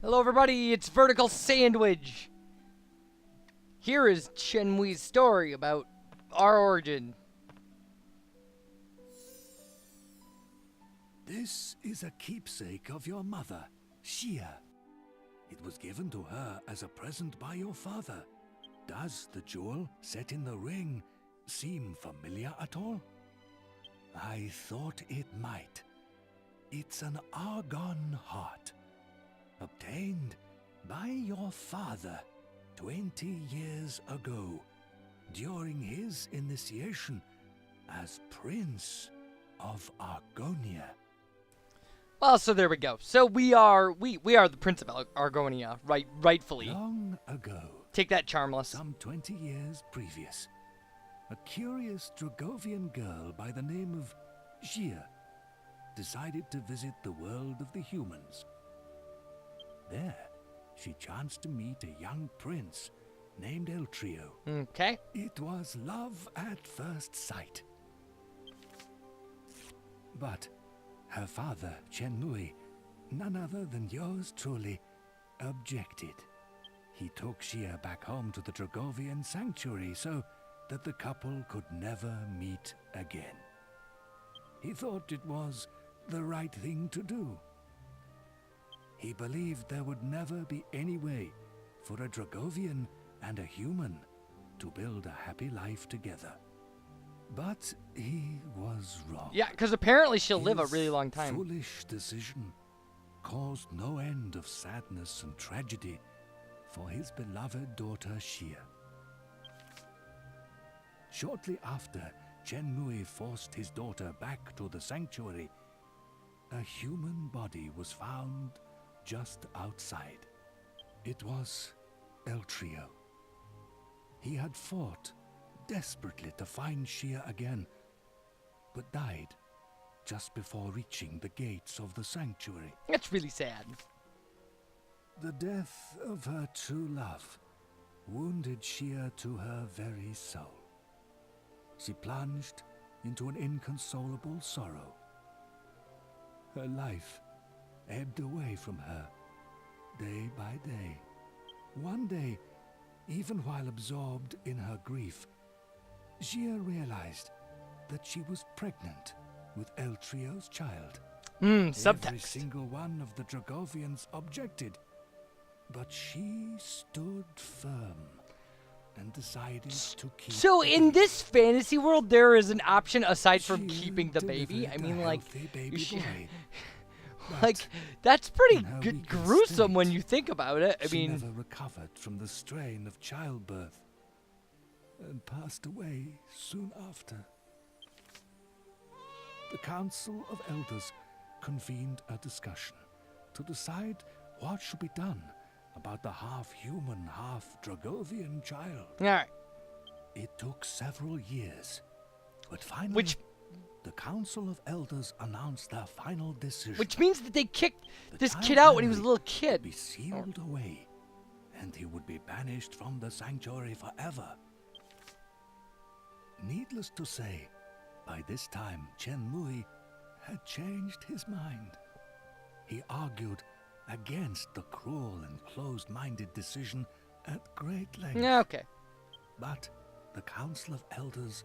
Hello everybody, it's VerticalSandwich. Here is Chenmui's story about our origin. This is a keepsake of your mother, Xia. It was given to her as a present by your father. Does the jewel set in the ring seem familiar at all? I thought it might. It's an argon heart, obtained by your father 20 years ago, during his initiation as Prince of Argonia. Well, so there we go. So we are the Prince of Argonia, rightfully. Long ago, Take that, Charmless. some 20 years previous, a curious Dragovian girl by the name of Xia decided to visit the world of the humans. There, she chanced to meet a young prince named Eltrio. Okay. It was love at first sight. But her father, Chenmui, none other than yours truly, objected. He took Xia back home to the Dragovian sanctuary so that the couple could never meet again. He thought it was the right thing to do. He believed there would never be any way for a Dragovian and a human to build a happy life together. But he was wrong. Yeah, because apparently she'll live a His really long time. foolish decision caused no end of sadness and tragedy for his beloved daughter Xia. Shortly after Chenmui forced his daughter back to the sanctuary, a human body was found just outside. It was Eltrio. He had fought desperately to find Xia again, but died just before reaching the gates of the sanctuary. That's really sad. The death of her true love wounded Xia to her very soul. She plunged into an inconsolable sorrow. Her life ebbed away from her day by day. One day, even while absorbed in her grief, Xia realized that she was pregnant with Eltrio's child. Every Subtext. single one of the Dragovians objected, but she stood firm and decided to keep. So the in baby. this fantasy world, there is an option aside from She keeping the baby. I delivered mean, a like, healthy baby she- boy, like but that's pretty in her weakened gruesome when state, you think about it. I she mean, never recovered from the strain of childbirth and passed away soon after. The Council of Elders convened a discussion to decide what should be done about the half-human, half-Dragovian child. all right. It took several years, but finally, Which the Council of Elders announced their final decision. means that they kicked The this child's kid out when he was a memory little kid. would be sealed away, and he would be banished from the sanctuary forever. Needless to say, by this time, Chenmui had changed his mind. He argued against the cruel and closed-minded decision at great length. Yeah, okay. But the Council of Elders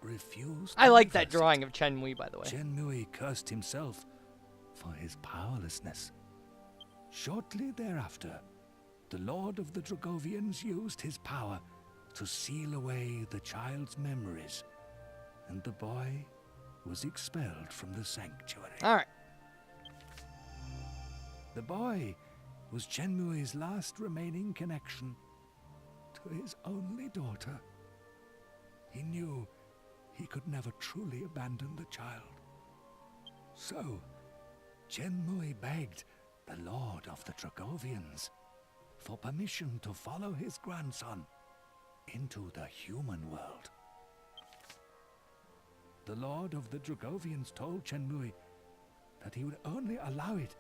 refused I to like that reverse it. drawing of Chenmui, by the way. Chenmui cursed himself for his powerlessness. Shortly thereafter, the Lord of the Dragovians used his power to seal away the child's memories, and the boy was expelled from the sanctuary. All right. The boy was Chenmui's last remaining connection to his only daughter. He knew he could never truly abandon the child. So, Chenmui begged the Lord of the Dragovians for permission to follow his grandson into the human world. The Lord of the Dragovians told Chenmui that he would only allow it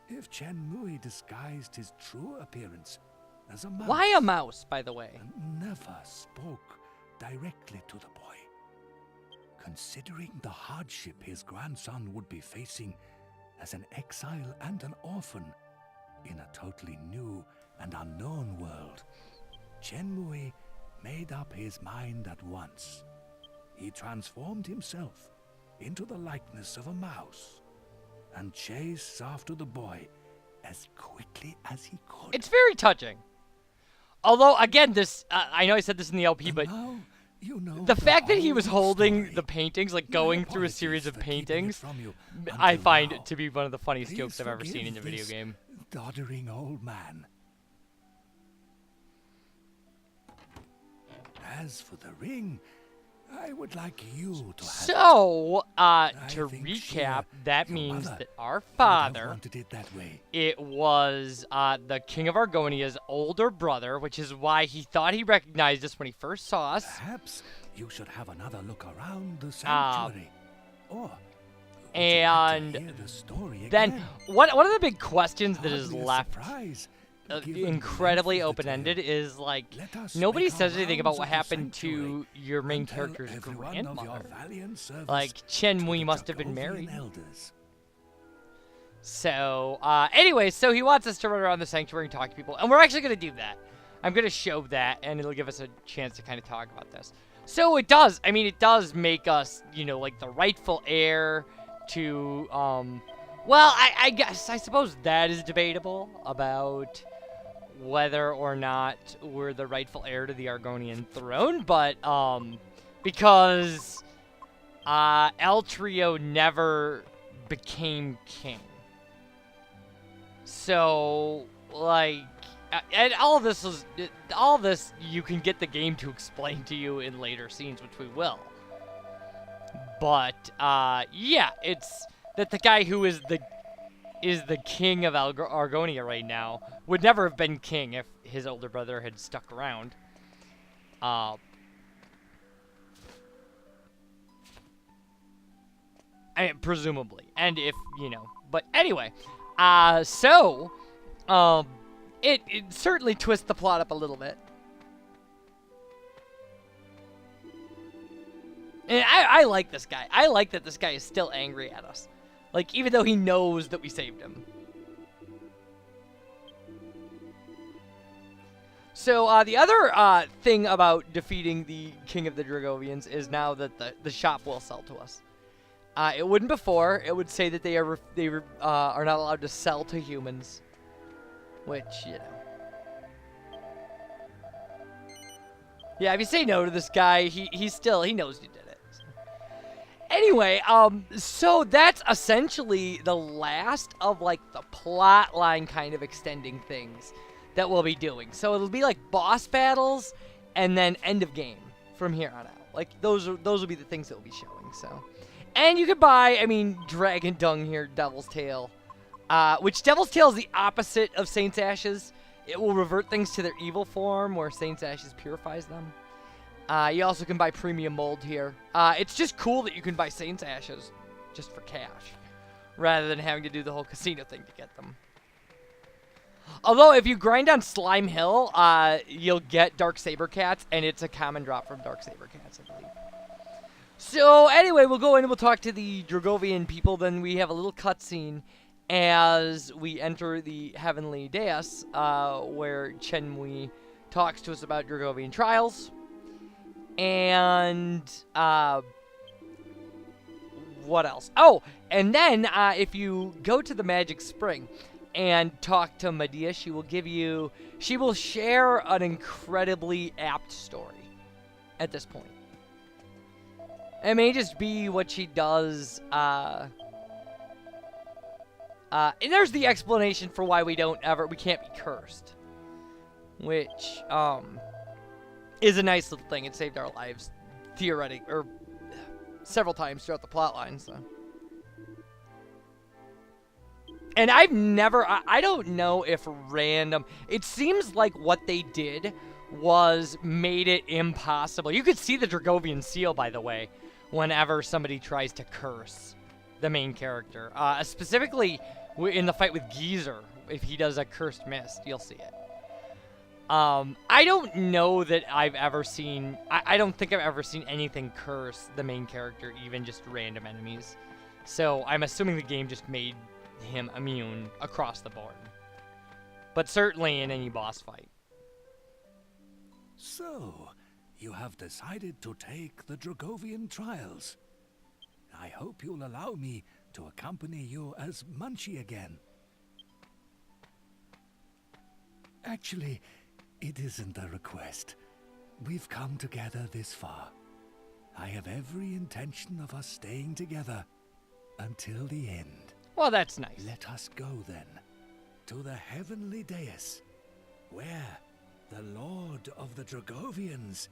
if Chenmui disguised his true appearance as a mouse. Why a mouse, by the way? And never spoke directly to the boy. Considering the hardship his grandson would be facing as an exile and an orphan, in a totally new and unknown world, Shenmue made up his mind at once. He transformed himself into the likeness of a mouse and chased after the boy as quickly as he could. It's very touching. Although, again, this, I know I said this in the LP, but Now, you know the fact that he was whole holding story. the paintings, like My going through a series of apologies for keeping it paintings, from you I until find now. it to be one of the funniest Please jokes I've ever seen in a forgive video this game. doddering old man. As for the ring, I would like you to have So, I to think recap, Shia, that your means mother, that our would have father, wanted it that way. it was the King of Argonia's older brother, which is why he thought he recognized us when he first saw us. Perhaps you should have another look around the sanctuary. Or would you like And to hear the story then, again? one of the big questions that is Hardly a left surprise, given the incredibly length of the open-ended tale. is, like, Let us nobody make our says anything about rounds what of the happened sanctuary to your main and tell character's everyone of your grandmother. valiant service Like, to Shenmue the must have been Dragovian married. elders. So, anyway, so he wants us to run around the sanctuary and talk to people, and we're actually going to do that. I'm going to show that, and it'll give us a chance to kind of talk about this. So it does, I mean, it does make us, you know, like, the rightful heir to, well, I guess, I suppose that is debatable about whether or not we're the rightful heir to the Argonian throne, but, because, El Trio never became king. So, like, and all this you can get the game to explain to you in later scenes, which we will. But, yeah, it's that the guy who is the king of Argonia right now would never have been king if his older brother had stuck around. Presumably, and if, you know, but anyway, so, it certainly twists the plot up a little bit. And I like this guy. I like that this guy is still angry at us. Like, even though he knows that we saved him. So, the other thing about defeating the King of the Dragovians is now that the shop will sell to us. It wouldn't before. It would say that they are not allowed to sell to humans. Which, you know. Yeah, if you say no to this guy, he knows you did it. So. Anyway, so that's essentially the last of, like, the plot line kind of extending things that we'll be doing. So it'll be like boss battles and then end of game from here on out. Like, those will be the things that we'll be showing, so. And you could buy, I mean, Dragon Dung here, Devil's Tail. Which Devil's Tail is the opposite of Saint's Ashes. It will revert things to their evil form, where Saint's Ashes purifies them. You also can buy Premium Mold here. It's just cool that you can buy Saint's Ashes just for cash, rather than having to do the whole casino thing to get them. Although, if you grind on Slime Hill, you'll get Dark Saber Cats, and it's a common drop from Dark Saber Cats, I believe. So, anyway, we'll go in and we'll talk to the Dragovian people. Then we have a little cutscene as we enter the Heavenly Dais, where Shenmue talks to us about Dragovian trials. And, what else? Oh, and then, if you go to the Magic Spring and talk to Medea, she will share an incredibly apt story at this point. It may just be what she does, and there's the explanation for why we can't be cursed. Which, is a nice little thing. It saved our lives, several times throughout the plotline, so. And I don't know if it seems like what they did made it impossible. You could see the Dragovian seal, by the way, whenever somebody tries to curse the main character. Specifically, in the fight with Geezer, if he does a cursed mist, you'll see it. I don't know that I've ever seen... I don't think I've ever seen anything curse the main character, even just random enemies. So I'm assuming the game just made him immune across the board. but certainly in any boss fight. So, you have decided to take the Dragovian trials. I hope you'll allow me to accompany you as Munchie again. Actually, it isn't a request. We've come together this far. I have every intention of us staying together until the end. Well, that's nice. Let us go then to the heavenly dais, where the Lord of the Dragovians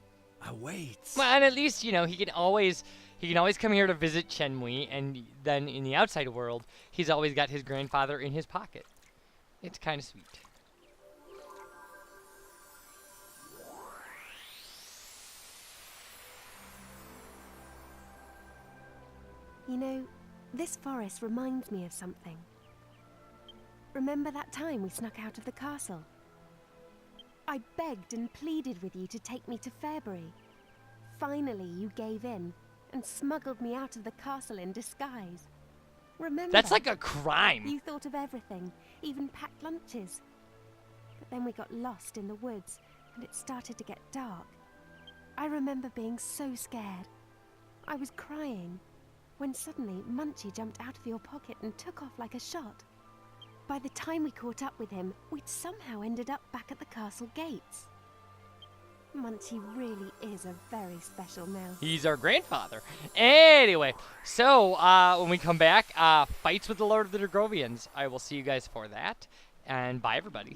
awaits. Well, and at least, you know, he can always come here to visit Shenmue, and then in the outside world, he's always got his grandfather in his pocket. It's kind of sweet. You know, this forest reminds me of something. Remember that time we snuck out of the castle? I begged and pleaded with you to take me to Fairbury. Finally, you gave in and smuggled me out of the castle in disguise. Remember? That's like a crime. You thought of everything, even packed lunches. But then we got lost in the woods, and it started to get dark. I remember being so scared. I was crying, when suddenly Munchie jumped out of your pocket and took off like a shot. By the time we caught up with him, we'd somehow ended up back at the castle gates. Munchie really is a very special mouse. He's our grandfather. Anyway, so when we come back, fights with the Lord of the Dragovians. I will see you guys for that, and bye, everybody.